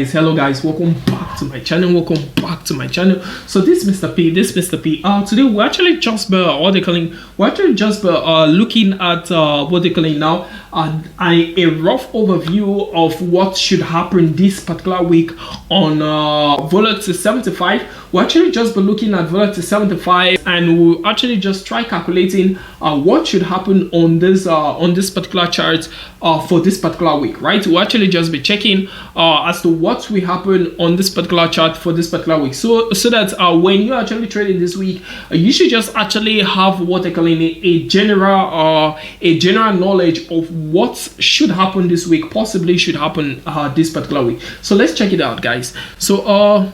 Hello guys, welcome back to my channel. So this is Mr. P. Today we're actually just looking at what they calling now a rough overview of what should happen this particular week on Volatility 75. We're actually just be looking at Volatility 75, and we'll actually just try calculating what should happen on this particular chart for this particular week, right? We'll actually just be checking as to what will happen on this particular chart for this particular week, so that when you're actually trading this week, you should just actually have what they call a general knowledge of what should happen this week, possibly should happen this particular week. So let's check it out, guys. So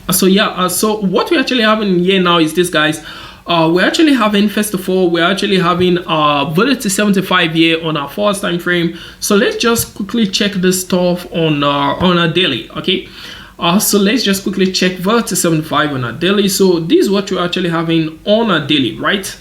what we actually have in here now is this, guys. We're actually having, first of all, we're actually having Volatility 75 here on our forex time frame. So let's just quickly check this stuff on a daily. Okay, so let's just quickly check Volatility 75 on a daily. So this is what we're actually having on a daily, right?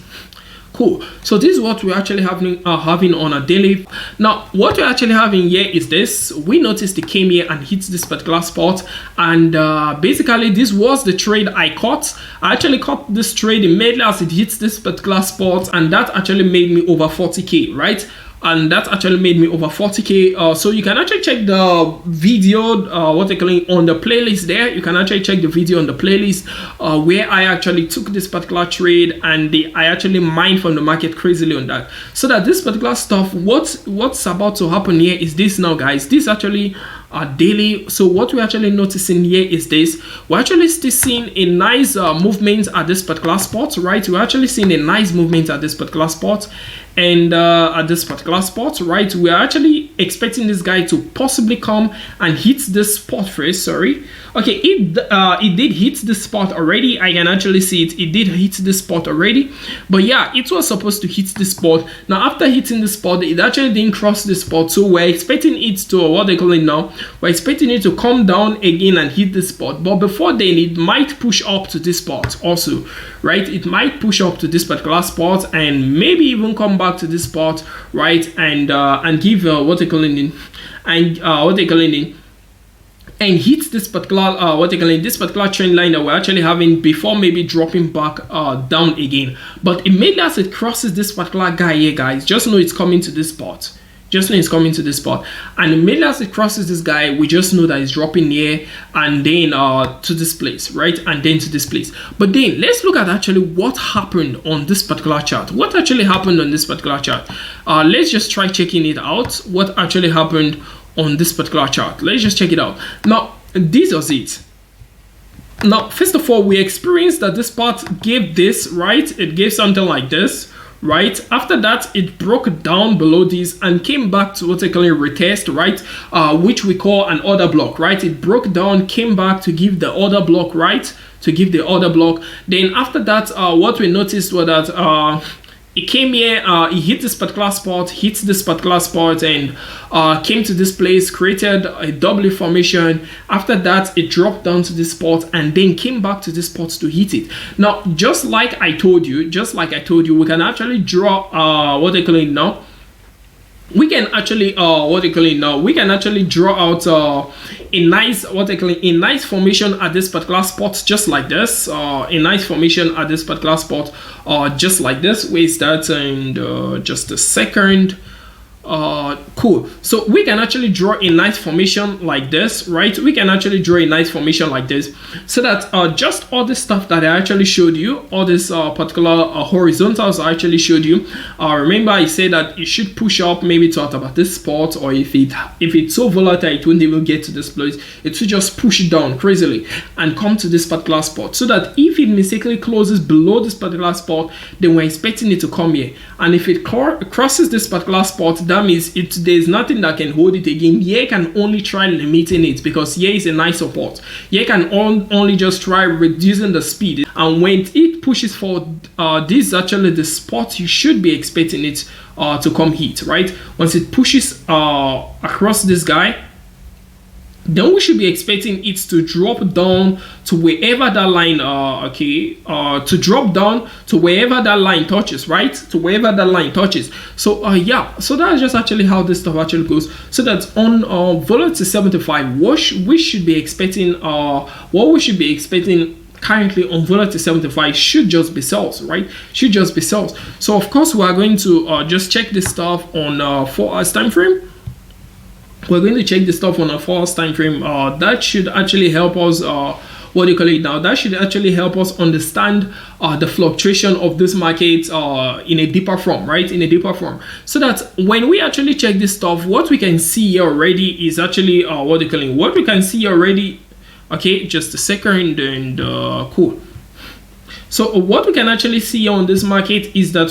Cool. So this is what we're actually having on a daily. Now what we're actually having here is this. We noticed it came here and hit this particular spot, and basically this was the trade I caught. I actually caught this trade immediately as it hits this particular spot, and that actually made me over 40k, right? And that actually made me over 40k. So you can actually check the video what they call it on the playlist there. You can actually check the video on the playlist where I actually took this particular trade, and I actually mined from the market crazily on that. So that this particular stuff, what's about to happen here is this now, guys. This actually daily. So what we're actually noticing here is this. We're actually still seeing a nice movement at this particular spot, right? We're actually seeing a nice movement at this particular spot, and at this particular spot, right, we are actually expecting this guy to possibly come and hit this spot first. Sorry, okay, it did hit the spot already. I can actually see it did hit the spot already, but yeah, it was supposed to hit the spot. Now after hitting the spot, it actually didn't cross the spot, so we're expecting it to, what they call it now, we're expecting it to come down again and hit the spot. But before then, it might push up to this spot also, right? It might push up to this particular spot and maybe even come back to this spot, right? And give what they call it, and hit this particular this particular trend line that we're actually having before maybe dropping back down again. But immediately as it crosses this particular guy here, guys, just know it's coming to this spot. Just know it's coming to this spot, and immediately as it crosses this guy, we just know that it's dropping here and then to this place, right? And then to this place. But then let's look at actually what happened on this particular chart. What actually happened on this particular chart? Let's just try checking it out. What actually happened on this particular chart? Let's just check it out. Now this was it. Now first of all, we experienced that this part gave this, right? It gave something like this, right? After that, it broke down below this and came back to what I call a retest, right? Which we call an order block, right? It broke down, came back to give the order block, right? To give the order block. Then after that, what we noticed was that it came here, it hit this particular spot, and came to this place, created a W formation. After that, it dropped down to this spot and then came back to this spot to hit it. Now, just like I told you, we can actually draw what they call it now. We can actually we can actually draw out a nice a nice formation at this particular spot, just like this. A nice formation at this particular spot, just like this. Where is that? And just a second. Cool. So we can actually draw a nice formation like this, right? We can actually draw a nice formation like this, so that just all this stuff that I actually showed you, all this particular horizontals I actually showed you, remember I said that it should push up maybe to about this spot, or if it's so volatile it wouldn't even get to this place, it should just push it down crazily and come to this particular spot, so that if it mistakenly closes below this particular spot, then we're expecting it to come here. And if it crosses this particular spot, that means there's nothing that can hold it again. Here can only try limiting it, because here is a nice support. Here can only just try reducing the speed, and when it pushes forward, this is actually the spot you should be expecting it to come hit, right? Once it pushes across this guy, then we should be expecting it to drop down to wherever that line to drop down to wherever that line touches, right? To wherever that line touches. So yeah, so that's just actually how this stuff actually goes. So that's on Volatility 75. We should be expecting currently on Volatility 75 should just be sells, right? Should just be sells. So of course we are going to just check this stuff on 4 hours time frame. We're going to check this stuff on a 4 hours time frame. That should actually help us that should actually help us understand the fluctuation of this market in a deeper form, right? In a deeper form, so that when we actually check this stuff, what we can see here already is actually what we can see already. Okay, just a second, and cool. So what we can actually see on this market is that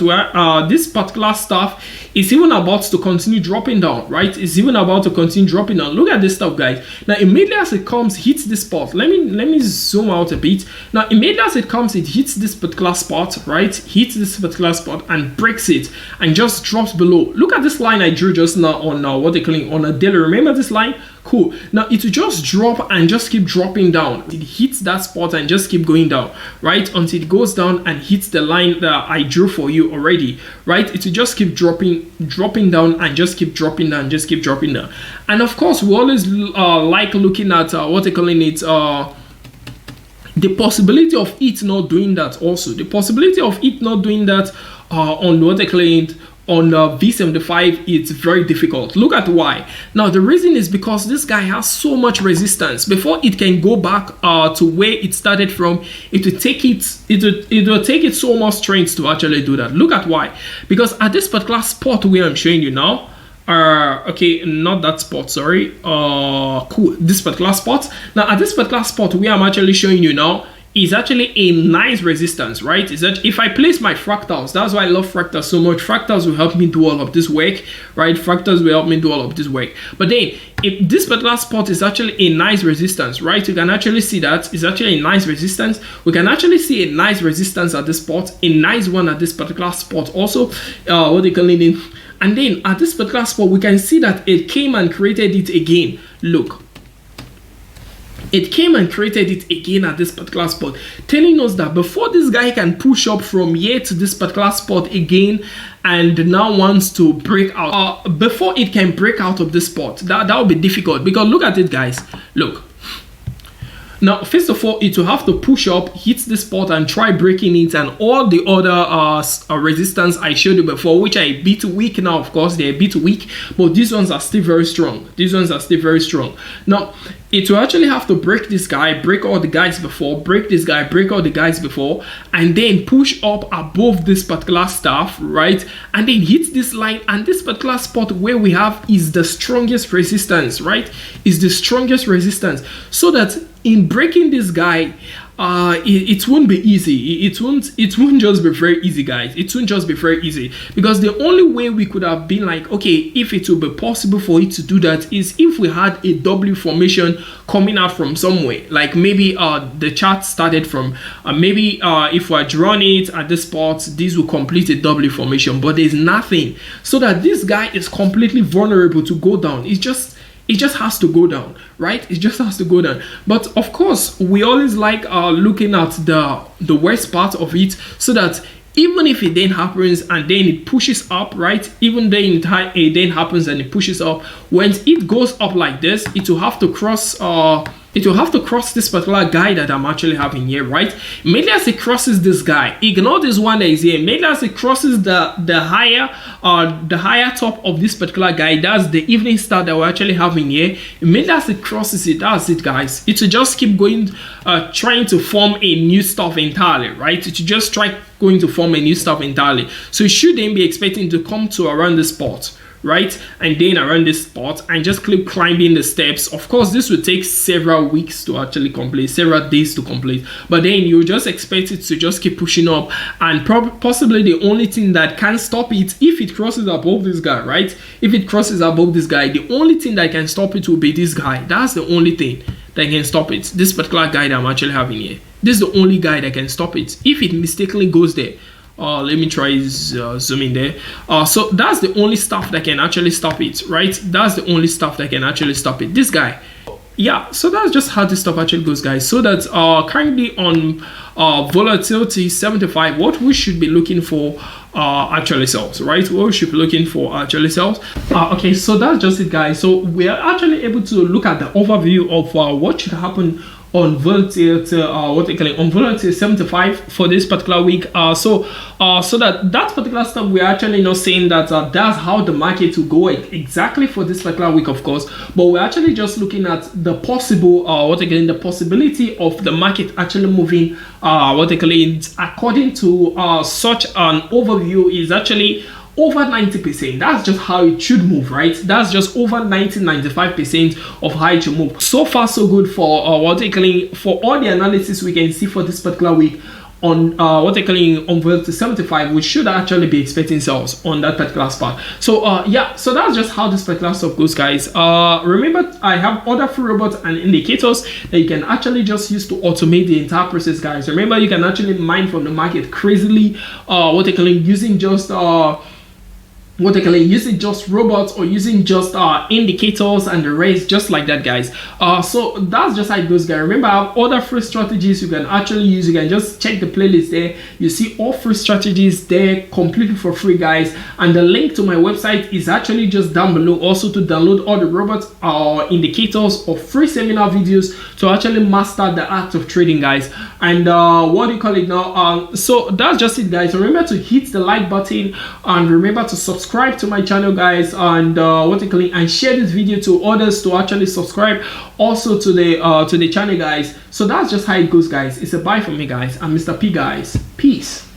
this particular stuff is even about to continue dropping down, right? It's even about to continue dropping down. Look at this stuff, guys. Now immediately as it comes, hits this spot. Let me zoom out a bit. Now immediately as it comes, it hits this particular spot, right? Hits this particular spot and breaks it and just drops below. Look at this line I drew just now on on a daily. Remember this line? Cool. Now it will just drop and just keep dropping down. It hits that spot and just keep going down, right? Until it goes down and hits the line that I drew for you already, right? It will just keep dropping down and just keep dropping down, just keep dropping down. And of course, we always like looking at the possibility of it not doing that. Also, the possibility of it not doing that on on V75, it's very difficult. Look at why. Now the reason is because this guy has so much resistance. Before it can go back to where it started from, it will take it so much strength to actually do that. Look at why. Because at this particular spot where I'm showing you now, okay, not that spot, sorry, cool, this particular spot. Now at this particular spot where I'm actually showing you now is actually a nice resistance, right? Is that if I place my fractals, that's why I love fractals so much. Fractals will help me do all of this work, right? Fractals will help me do all of this work. But then if this particular spot is actually a nice resistance, right? You can actually see that it's actually a nice resistance. We can actually see a nice resistance at this spot, a nice one at this particular spot also, and then at this particular spot we can see that it came and created it again. Look, it came and created it again at this particular spot, telling us that before this guy can push up from here to this particular spot again and now wants to break out, before it can break out of this spot, that will be difficult. Because look at it, guys. Look, now first of all, it will have to push up, hit this spot and try breaking it, and all the other resistance I showed you before, which are a bit weak now. Of course they're a bit weak, but these ones are still very strong. These ones are still very strong. Now it will actually have to break this guy, break all the guys before, break this guy, break all the guys before, and then push up above this particular stuff, right? And then hit this line, and this particular spot where we have is the strongest resistance, right? Is the strongest resistance. So that in breaking this guy, it won't be easy. It won't just be very easy, guys. It won't just be very easy, because the only way we could have been like, okay, if it will be possible for it to do that is if we had a W formation coming out from somewhere, like maybe the chart started from maybe if we're drawing it at this spot, this will complete a W formation, but there's nothing, so that this guy is completely vulnerable to go down. It just has to go down, right? It just has to go down. But of course, we always like looking at the worst part of it, so that even if it then happens and then it pushes up, right? Even then it then happens and it pushes up. When it goes up like this, it will have to cross. It will have to cross this particular guy that I'm actually having here, right? Immediately as it crosses this guy, ignore this one that is here. Immediately as it crosses the higher top of this particular guy, that's the evening star that we're actually having here. Immediately as it crosses it, that's it, guys. It will just keep going, trying to form a new stuff entirely, right? It will just try going to form a new stuff entirely. So you should then be expecting to come to around this spot, right? And then around this spot and just keep climbing the steps. Of course, this will take several weeks to actually complete, several days to complete, but then you just expect it to just keep pushing up, and possibly the only thing that can stop it, if it crosses above this guy, right? If it crosses above this guy, the only thing that can stop it will be this guy. That's the only thing that can stop it. This particular guy that I'm actually having here, this is the only guy that can stop it. If it mistakenly goes there, let me try zoom in there. So that's the only stuff that can actually stop it, right? That's the only stuff that can actually stop it. This guy, yeah, so that's just how this stuff actually goes, guys. So that's currently on volatility 75, what we should be looking for actually sells, right? What we should be looking for actually sells. Okay, so that's just it, guys. So we are actually able to look at the overview of what should happen on volatility, what they call it, on volatility 75 for this particular week. So that particular stuff, we're actually not saying that that's how the market will go exactly for this particular week, of course, but we're actually just looking at the possible, what they call it, the possibility of the market actually moving, what they call it, according to such an overview is actually over 90%. That's just how it should move, right? That's just over 90-95% of how it should move. So far so good for what they calling, for all the analysis we can see for this particular week on what they're calling on volatility 75, we should actually be expecting sales on that particular spot. So yeah, so that's just how this particular stuff goes, guys. Remember, I have other free robots and indicators that you can actually just use to automate the entire process, guys. Remember, you can actually mine from the market crazily, what they're calling, using just what they call it, using just robots or using just indicators and the rest, just like that, guys. So that's just how it goes, guys. Remember, I have other free strategies you can actually use. You can just check the playlist there. You see all free strategies there completely for free, guys, and the link to my website is actually just down below. Also, to download all the robots indicators or free seminar videos to actually master the art of trading, guys. And what do you call it now, so that's just it, guys. Remember to hit the like button and remember to subscribe to my channel, guys, and what you call it, and share this video to others to actually subscribe also to the channel, guys. So that's just how it goes, guys. It's a bye from me, guys. I'm Mr. P, guys. Peace.